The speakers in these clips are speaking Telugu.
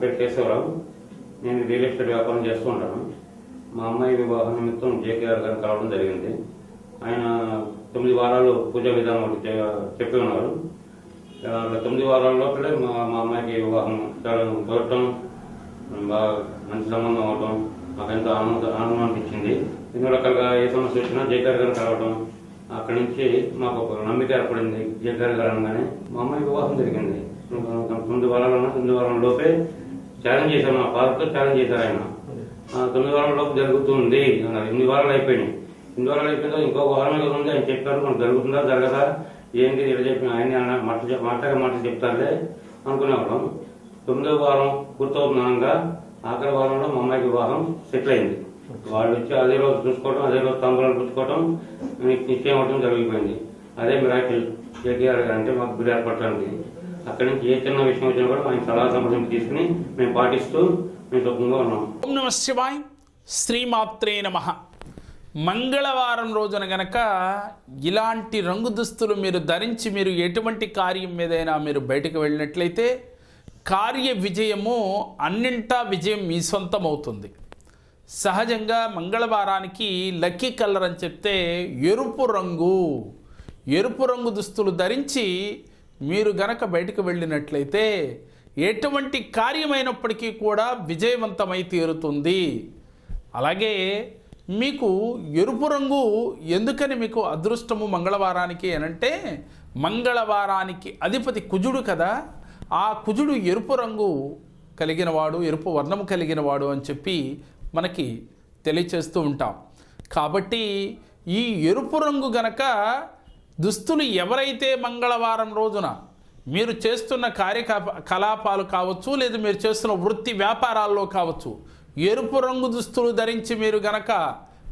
పేరు కేశవరావు. నేను రియల్ ఎస్టేట్ వ్యాపారం చేస్తూ ఉంటాను. మా అమ్మాయి వివాహ నిమిత్తం జేకేఆర్ గారిని కలవడం జరిగింది. ఆయన 9 వారాలు పూజా విధానం ఒకటి చెప్పి ఉన్నారు. 9 వారాల లోపలే మా అమ్మాయికి వివాహం చూడటం, బాగా మంచి సంబంధం అవటం మాకు ఎంతో ఆనందం అనిపించింది. ఎన్నో రకాలుగా ఏ సమస్య వచ్చినా జేకేఆర్ గారిని కలవటం, అక్కడి నుంచి మాకు ఒక నమ్మిక ఏర్పడింది. జేకేఆర్ గారు అనగానే మా అమ్మాయి వివాహం జరిగింది. 9 వారాల లోపే ఛాలెంజ్ చేశారు, మా పార్క్లో ఛాలెంజ్ చేశారు ఆయన. 9 వారాల లోపు జరుగుతుంది అన్నారు. 8 వారాలు అయిపోయినాయి. 8 వారాలు అయిపోయిందో ఇంకో వారం ఉంది. ఆయన చెప్పారు మనకు జరుగుతుందా జరగదా ఏంటి ఇలా చెప్పి ఆయన మాటలు చెప్తారులే అనుకునేవాళ్ళం. 9వ వారం పూర్తవుతున్నాగా ఆఖరి వారంలో మా అమ్మాయికి వివాహం సెటిల్ అయింది. వాళ్ళు వచ్చి అదే రోజు చూసుకోవడం, అదే రోజు తాంబూలాలు పుచ్చుకోవడం, నిశ్చయం అవడం జరిగిపోయింది. అదే మిరాకిల్ జేకేఆర్ గారు అంటే మాకు గురి ఏర్పడటానికి. అక్కడి నుంచి ఏ చిన్న విషయం వచ్చినా కూడా ఆయన సలహా సంప్రదింపు తీసుకుని మేము పాటిస్తూ మేము సుఖంగా ఉన్నాం. ఓం నమః శివాయ. శ్రీమాత్రే నమః. మంగళవారం రోజున గనక ఇలాంటి రంగు దుస్తులు మీరు ధరించి మీరు ఎటువంటి కార్యం మీదైనా మీరు బయటకు వెళ్ళినట్లయితే కార్య విజయము అన్నింటా విజయం మీ సొంతం అవుతుంది. సహజంగా మంగళవారానికి లక్కీ కలర్ అని చెప్తే ఎరుపు రంగు దుస్తులు ధరించి మీరు గనక బయటకు వెళ్ళినట్లయితే ఎటువంటి కార్యమైనప్పటికీ కూడా విజయవంతమై తీరుతుంది. అలాగే మీకు ఎరుపు రంగు ఎందుకని మీకు అదృష్టము మంగళవారానికి అనంటే, మంగళవారానికి అధిపతి కుజుడు కదా, ఆ కుజుడు ఎరుపు రంగు కలిగినవాడు, ఎరుపు వర్ణము కలిగినవాడు అని చెప్పి మనకి తెలియచేస్తూ ఉంటాం. కాబట్టి ఈ ఎరుపు రంగు గనక దుస్తులు ఎవరైతే మంగళవారం రోజున మీరు చేస్తున్న కార్యకలాపాలు కావచ్చు, లేదా మీరు చేస్తున్న వృత్తి వ్యాపారాల్లో కావచ్చు, ఎరుపు రంగు దుస్తులు ధరించి మీరు గనక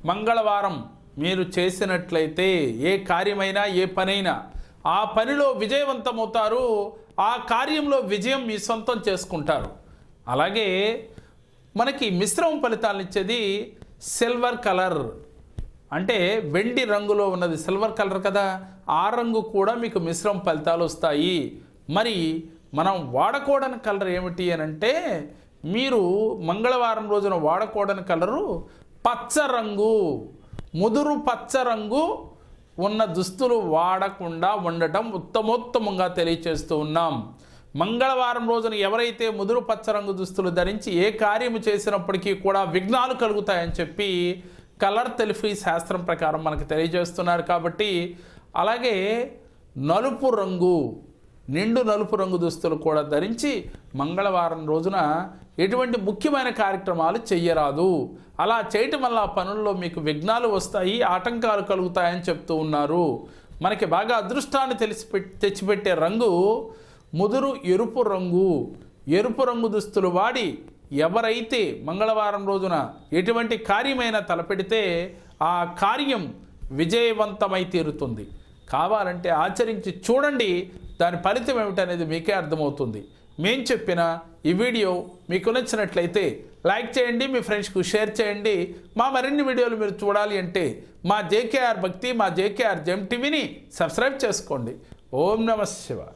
మంగళవారం మీరు చేసినట్లయితే ఏ కార్యమైనా ఏ పనైనా ఆ పనిలో విజయవంతమవుతారు. ఆ కార్యంలో విజయం మీ సొంతం చేసుకుంటారు. అలాగే మనకి మిశ్రమ ఫలితాలను ఇచ్చేది సిల్వర్ కలర్, అంటే వెండి రంగులో ఉన్నది సిల్వర్ కలర్ కదా, ఆ రంగు కూడా మీకు మిశ్రమ ఫలితాలు వస్తాయి. మరి మనం వాడకూడని కలర్ ఏమిటి అని అంటే, మీరు మంగళవారం రోజున వాడకూడని కలరు పచ్చ రంగు, ముదురు పచ్చ రంగు ఉన్న దుస్తులు వాడకుండా ఉండటం ఉత్తమోత్తమంగా తెలియచేస్తూ ఉన్నాం. మంగళవారం రోజున ఎవరైతే ముదురు పచ్చ రంగు దుస్తులు ధరించి ఏ కార్యము చేసినప్పటికీ కూడా విఘ్నాలు కలుగుతాయని చెప్పి కలర్ తెలిఫీ శాస్త్రం ప్రకారం మనకు తెలియజేస్తున్నారు. కాబట్టి అలాగే నలుపు రంగు, నిండు నలుపు రంగు దుస్తులు కూడా ధరించి మంగళవారం రోజున ఎటువంటి ముఖ్యమైన కార్యక్రమాలు చెయ్యరాదు. అలా చేయటం వల్ల పనుల్లో మీకు విఘ్నాలు వస్తాయి, ఆటంకాలు కలుగుతాయని చెప్తూ ఉన్నారు. మనకి బాగా అదృష్టాన్ని తెచ్చిపెట్టే రంగు ముదురు ఎరుపు రంగు. ఎరుపు రంగు దుస్తులు వాడి ఎవరైతే మంగళవారం రోజున ఎటువంటి కార్యమైనా తలపెడితే ఆ కార్యం విజయవంతమై తీరుతుంది. కావాలంటే ఆచరించి చూడండి, దాని ఫలితం ఏమిటనేది మీకే అర్థమవుతుంది. మేము చెప్పిన ఈ వీడియో మీకు నచ్చినట్లయితే లైక్ చేయండి, మీ ఫ్రెండ్స్కు షేర్ చేయండి. మా మరిన్ని వీడియోలు మీరు చూడాలి అంటే మా జేకేఆర్ భక్తి, మా జేకేఆర్ జెమ్ టీవీని సబ్స్క్రైబ్ చేసుకోండి. ఓం నమః శివాయ.